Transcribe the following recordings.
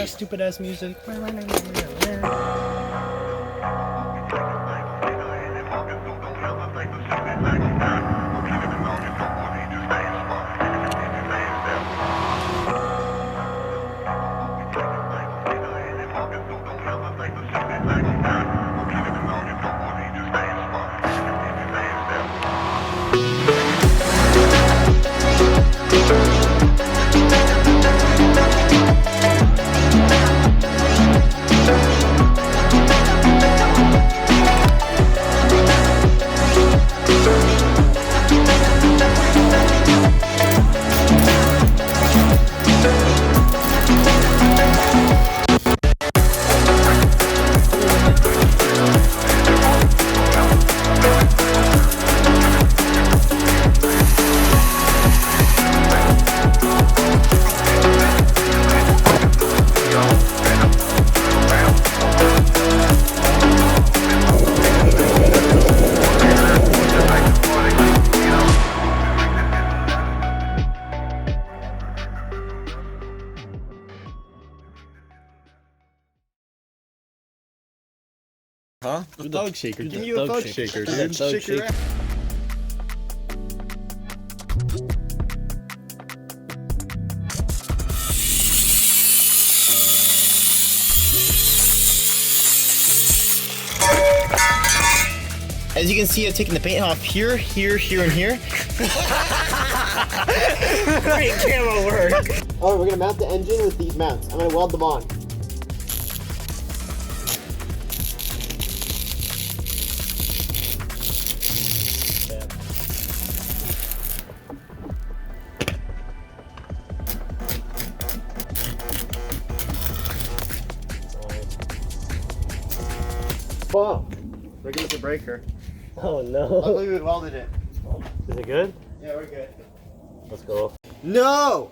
Stupid ass music. Huh? The thug shaker. Give me a thug shaker, dude. Shake your ass. As you can see, I've taken the paint off here, here, here, and here. Great camera work. Alright, we're gonna mount the engine with these mounts. I'm gonna weld them on. Whoa. We're gonna get the breaker. Oh no. Luckily we welded it. Is it good? Yeah, we're good. Let's go. No!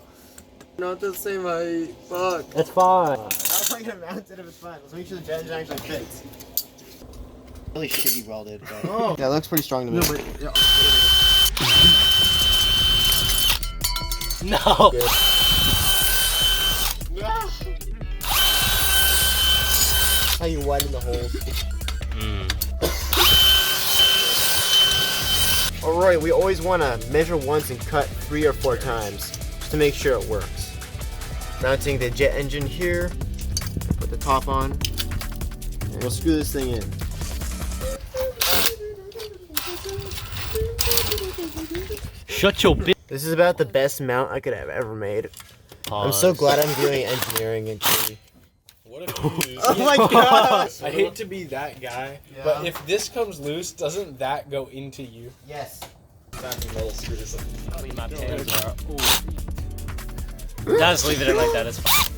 Not the same height. Fuck. It's fine. How am I gonna mount it if it's fine? Let's make sure the jet engine actually fits. Really shitty welded, but Oh. yeah, it looks pretty strong to me. No, but yeah. No. Good. How you widen the holes. Alright, we always want to measure once and cut 3 or 4 times just to make sure it works. Mounting the jet engine here, put the top on, and we'll screw this thing in. Shut your bitch. This is about the best mount I could have ever made. I'm so glad I'm doing engineering and shitty. What if you lose? Oh my gosh! I hate to be that guy, but if this comes loose, doesn't that go into you? Yes. Metal screws. My pants are. Ooh. Just leave it in like that. It's fine.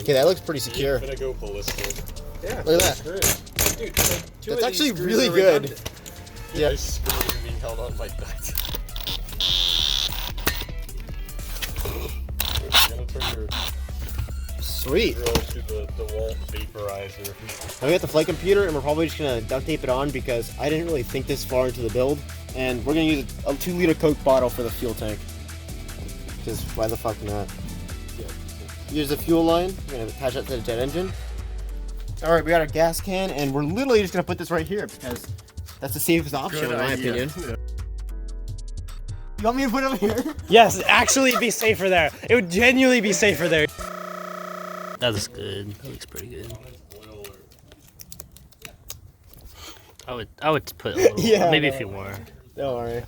Okay, that looks pretty secure. I'm gonna go ballistic. Yeah. Look at that. Dude, like, That's actually really good. Yeah. My screw is being held on by that. I'm gonna turn your Sweet. grill to the DeWalt vaporizer. Now we got the flight computer, and we're probably just gonna duct tape it on because I didn't really think this far into the build. And we're gonna use a 2-liter Coke bottle for the fuel tank. Because why the fuck not? Here's the fuel line. We're gonna attach that to the jet engine. Alright, we got our gas can, and we're literally just gonna put this right here because that's the safest option in my opinion. You want me to put it over here? Yes, actually it'd be safer there. It would genuinely be safer there. That looks good. That looks pretty good. I would put a little, Yeah, maybe no. a few more. Don't worry.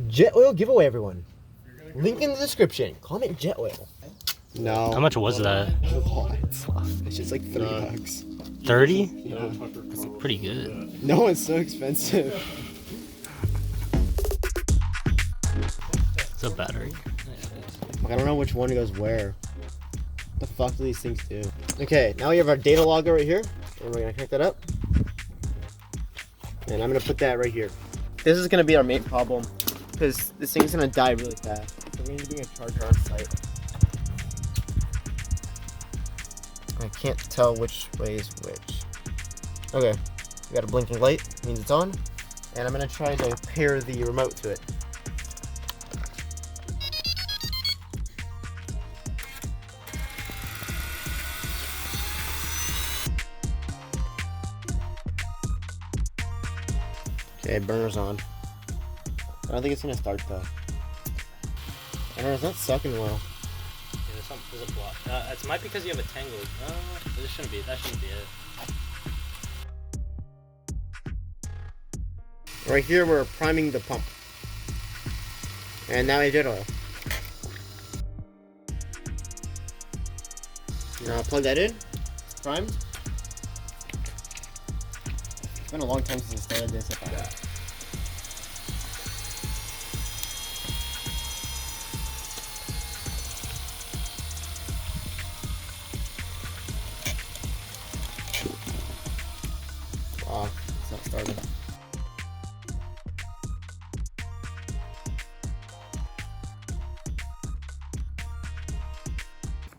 Jet oil giveaway, everyone. Link in the description. Comment jet oil. No. How much was that? It's just like $30. 30? Yeah. That's pretty good. No, it's so expensive. It's a battery. I don't know which one goes where. What the fuck do these things do? Okay, now we have our data logger right here. And we're gonna connect that up. And I'm gonna put that right here. This is gonna be our main problem because this thing's gonna die really fast. So we need to bring a charger on site. I can't tell which way is which. Okay, we got a blinking light, means it's on. And I'm gonna try to pair the remote to it. Okay, burner's on. I don't think it's gonna start though. I don't know, it's not sucking well. Yeah, there's a block. It might be because you have a tangle. This shouldn't be. That shouldn't be it. Right here, we're priming the pump. And now I jet oil. Now plug that in. It's primed. It's been a long time since I started this. Wow, it's not starting.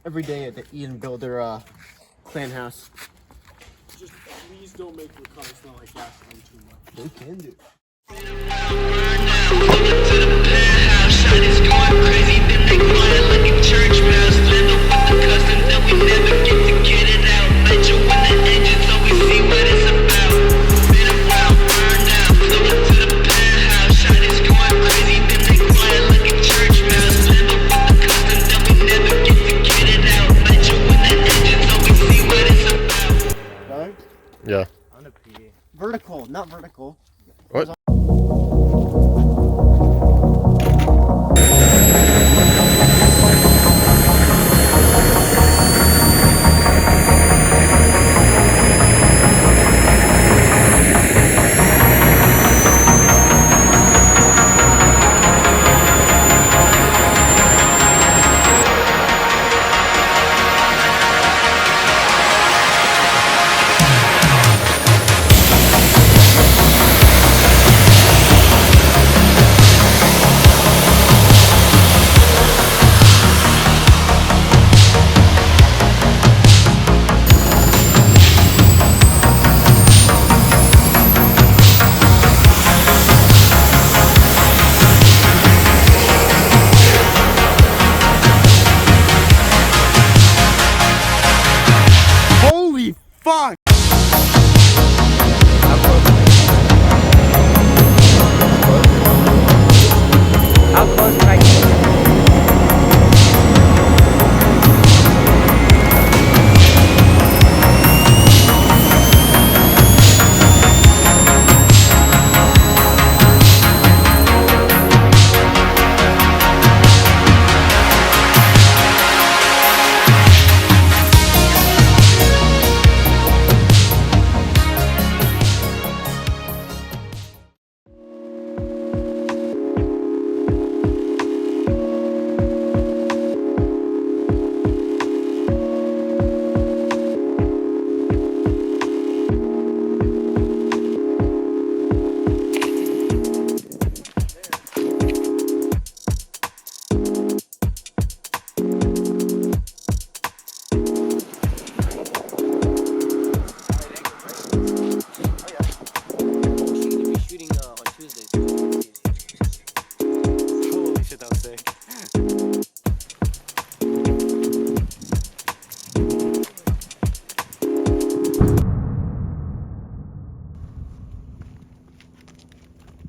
Every day at the Eden Builder clan house. Just please don't make your car smell like gasoline too much. They can do. Yeah. I'm gonna pee. Vertical, not vertical. What? Holy fuck! How close can I get?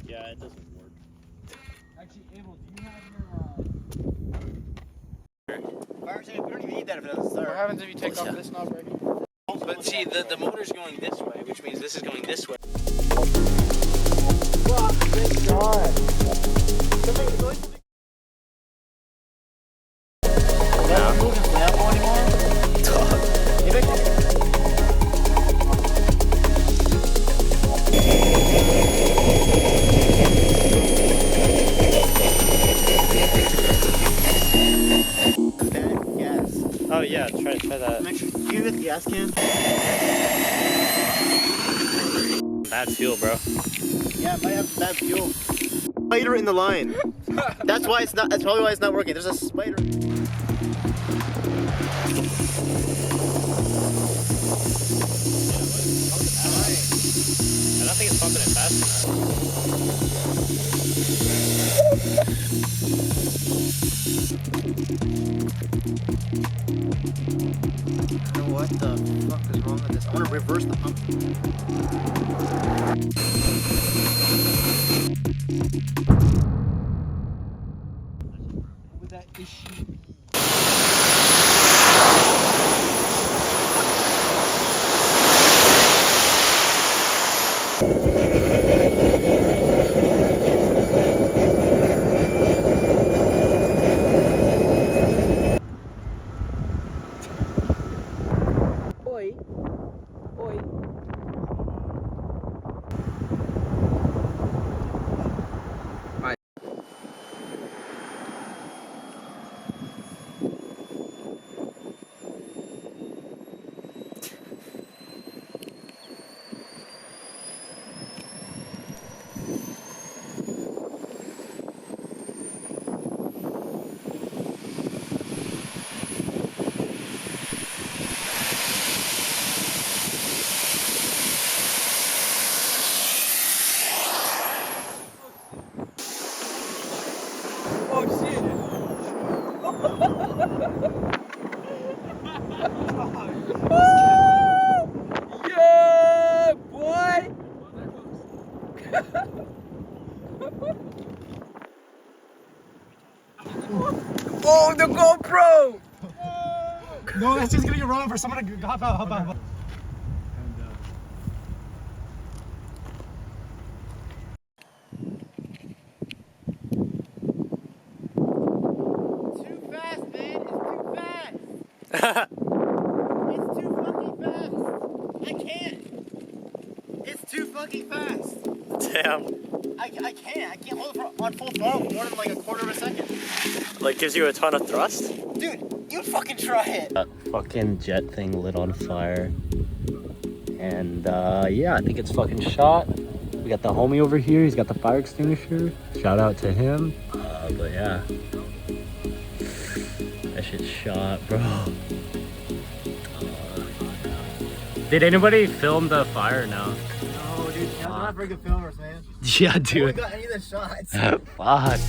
Yeah, it doesn't work. Actually, Abel, do you have your Fire extinguisher, we don't even need that if it doesn't start. What happens if you take off this knob right here? But see, the motor's going this way, which means this is going this way. Thank God. Oh yeah, try that. Make sure you get the gas can. Bad fuel, bro. Yeah, it might have bad fuel. Spider in the line. That's why it's not. That's probably why it's not working. There's a spider. I don't think it's pumping it fast enough. I don't know what the fuck is wrong with this. I want to reverse the pump. With that issue. Yeah, boy! Oh, the GoPro! No, that's just gonna get wrong for someone to hop out, hop out. Too fast, man. It's too fast. It's too fucking fast. I can't. It's too fucking fast. Damn. I can't. I can't hold it on full throttle for more than like a quarter of a second. Like gives you a ton of thrust. Dude, you fucking try it. That fucking jet thing lit on fire. And yeah, I think it's fucking shot. We got the homie over here. He's got the fire extinguisher. Shout out to him. But yeah. That shit's shot, bro. Did anybody film the fire now? No, dude, we're not very good filmers, man. Yeah, We dude. got any of the shots. Fuck.